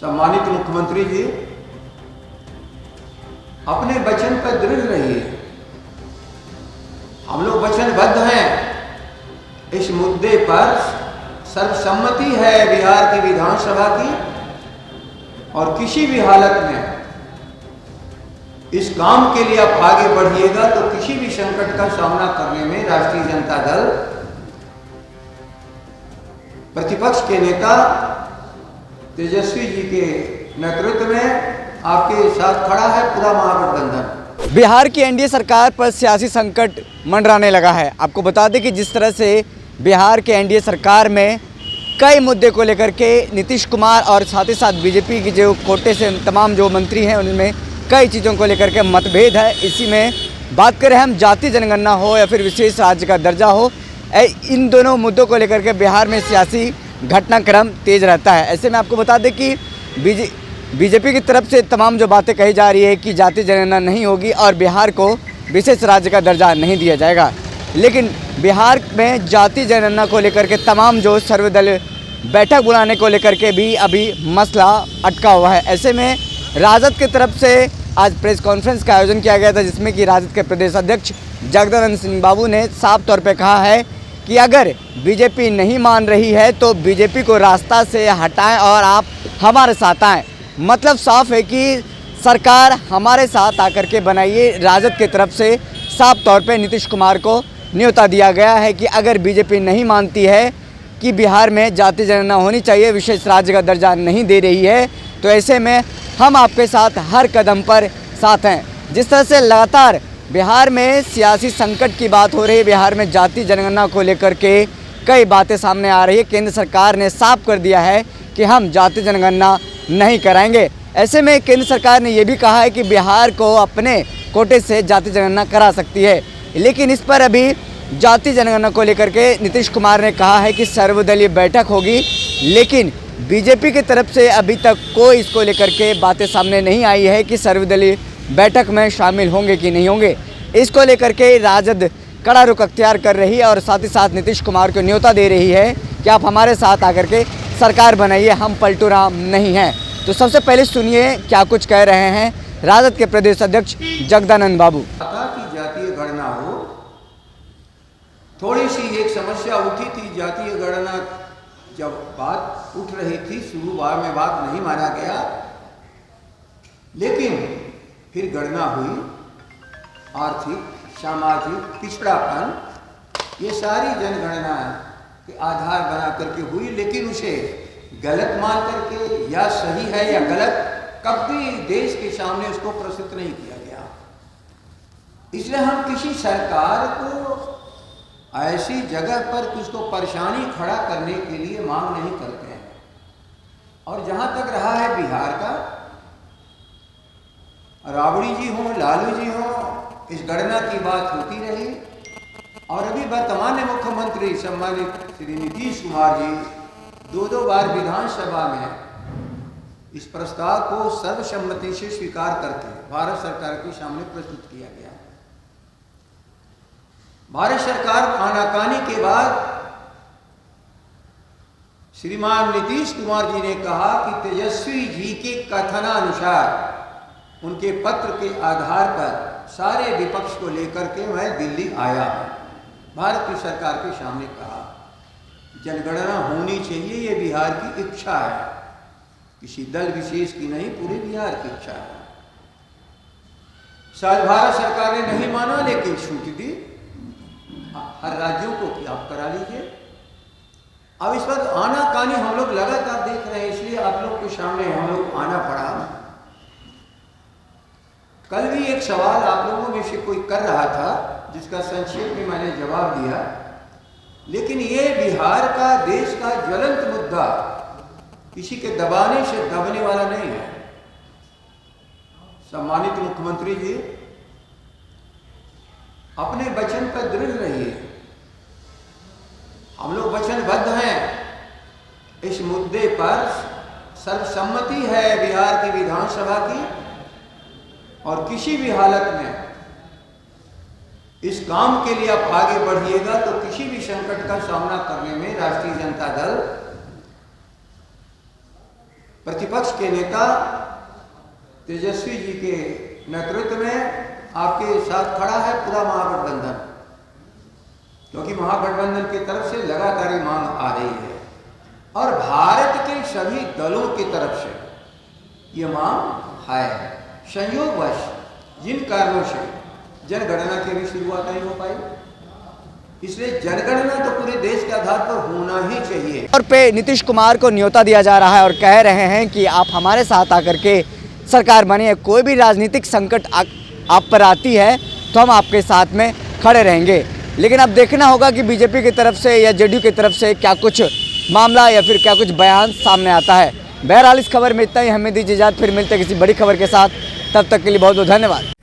सम्मानित मुख्यमंत्री जी, अपने वचन पर दृढ़ रहिए। हम लोग वचनबद्ध हैं। इस मुद्दे पर सर्वसम्मति है बिहार की विधानसभा की, और किसी भी हालत में इस काम के लिए आप आगे बढ़िएगा तो किसी भी संकट का सामना करने में राष्ट्रीय जनता दल प्रतिपक्ष के नेता तेजस्वी जी के नेतृत्व में आपके साथ खड़ा है पूरा महागठबंधन। बिहार की एनडीए सरकार पर सियासी संकट मंडराने लगा है। आपको बता दें कि जिस तरह से बिहार के एनडीए सरकार में कई मुद्दे को लेकर के नीतीश कुमार और साथ ही साथ बीजेपी की जो कोटे से तमाम जो मंत्री हैं उनमें कई चीज़ों को लेकर के मतभेद है। इसी में बात करें हम जाति जनगणना हो या फिर विशेष राज्य का दर्जा हो, इन दोनों मुद्दों को लेकर के बिहार में सियासी घटनाक्रम तेज रहता है। ऐसे में आपको बता दें कि बीजेपी की तरफ से तमाम जो बातें कही जा रही है कि जाति जनगणना नहीं होगी और बिहार को विशेष राज्य का दर्जा नहीं दिया जाएगा, लेकिन बिहार में जाति जनगणना को लेकर के तमाम जो सर्वदलीय बैठक बुलाने को लेकर के भी अभी मसला अटका हुआ है। ऐसे में राजद की तरफ से आज प्रेस कॉन्फ्रेंस का आयोजन किया गया था, जिसमें कि राजद के प्रदेश अध्यक्ष जगदानंद सिंह बाबू ने साफ तौर पे कहा है कि अगर बीजेपी नहीं मान रही है तो बीजेपी को रास्ता से हटाएं और आप हमारे साथ आएँ। मतलब साफ है कि सरकार हमारे साथ आकर के बनाइए। राजद की तरफ से साफ तौर पे नीतीश कुमार को न्योता दिया गया है कि अगर बीजेपी नहीं मानती है कि बिहार में जाति जनगणना होनी चाहिए, विशेष राज्य का दर्जा नहीं दे रही है, तो ऐसे में हम आपके साथ हर कदम पर साथ हैं। जिस तरह से लगातार बिहार में सियासी संकट की बात हो रही है, बिहार में जाति जनगणना को लेकर के कई बातें सामने आ रही है। केंद्र सरकार ने साफ कर दिया है कि हम जाति जनगणना नहीं कराएंगे। ऐसे में केंद्र सरकार ने यह भी कहा है कि बिहार को अपने कोटे से जाति जनगणना करा सकती है, लेकिन इस पर अभी जाति जनगणना को लेकर के नीतीश कुमार ने कहा है कि सर्वदलीय बैठक होगी, लेकिन बीजेपी की तरफ से अभी तक कोई इसको लेकर के बातें सामने नहीं आई है कि सर्वदलीय बैठक में शामिल होंगे कि नहीं होंगे। इसको लेकर के राजद कड़ा रुख अख्तियार कर रही है और साथ ही साथ नीतीश कुमार को न्योता दे रही है कि आप हमारे साथ आकर के सरकार बनाइए, हम पलटू राम नहीं हैं। तो सबसे पहले सुनिए क्या कुछ कह रहे हैं राजद के प्रदेश अध्यक्ष जगदानंद बाबू। की जातीय गणना हो, थोड़ी सी एक समस्या उठी थी। जातीय गणना जब बात उठ रही थी, शुरुआत में बात नहीं माना गया, लेकिन फिर गणना हुई। आर्थिक, सामाजिक पिछड़ापन, ये सारी जनगणना के आधार बना करके हुई, लेकिन उसे गलत मान करके या सही है या गलत कभी देश के सामने उसको प्रस्तुत नहीं किया गया। इसलिए हम किसी सरकार को ऐसी जगह पर उसको परेशानी खड़ा करने के लिए मांग नहीं करते हैं। और जहां तक रहा है बिहार का, राबड़ी जी हो, लालू जी हो, इस गणना की बात होती रही, और अभी वर्तमान मुख्यमंत्री सम्मानित श्री नीतीश कुमार जी दो बार विधानसभा में इस प्रस्ताव को सर्वसम्मति से स्वीकार करके भारत सरकार के सामने प्रस्तुत किया गया। भारत सरकार आनाकानी के बाद श्रीमान नीतीश कुमार जी ने कहा कि तेजस्वी जी के कथनानुसार उनके पत्र के आधार पर सारे विपक्ष को लेकर के मैं दिल्ली आया हूं। भारत की सरकार के सामने कहा जनगणना होनी चाहिए, ये बिहार की इच्छा है, किसी दल विशेष की नहीं, पूरे बिहार की इच्छा है। शायद भारत सरकार ने नहीं माना, लेकिन छूट दी हर राज्यों को कि आप करा लीजिए। अब इस पर आनाकानी हम लोग लगातार देख रहे हैं, इसलिए आप लोग के सामने हम लोग आना पड़ा। कल भी एक सवाल आप लोगों में से कोई कर रहा था, जिसका संक्षेप में मैंने जवाब दिया, लेकिन ये बिहार का, देश का ज्वलंत मुद्दा किसी के दबाने से दबने वाला नहीं है। सम्मानित मुख्यमंत्री जी, अपने वचन पर दृढ़ रहिए। हम लोग वचनबद्ध हैं। इस मुद्दे पर सर्वसम्मति है बिहार की विधानसभा की, और किसी भी हालत में इस काम के लिए आप आगे बढ़िएगा तो किसी भी संकट का सामना करने में राष्ट्रीय जनता दल प्रतिपक्ष के नेता तेजस्वी जी के नेतृत्व में आपके साथ खड़ा है पूरा महागठबंधन, क्योंकि महागठबंधन की तरफ से लगातार ये मांग आ रही है और भारत के सभी दलों की तरफ से ये मांग है। संयोगवश जिन कारणों से जनगणना की भी शुरुआत नहीं हो पाई, इसलिए जनगणना तो पूरे देश के आधार पर होना ही चाहिए। और पे नीतीश कुमार को न्योता दिया जा रहा है और कह रहे हैं कि आप हमारे साथ आकर के सरकार बनिए, कोई भी राजनीतिक संकट आप पर आती है तो हम आपके साथ में खड़े रहेंगे। लेकिन अब देखना होगा कि बीजेपी की तरफ से या जेडीयू की तरफ से क्या कुछ मामला या फिर क्या कुछ बयान सामने आता है। बहरहाल इस खबर में इतना ही, हमें दीजिए इजाज़त, फिर मिलते हैं किसी बड़ी खबर के साथ। तब तक के लिए बहुत बहुत धन्यवाद।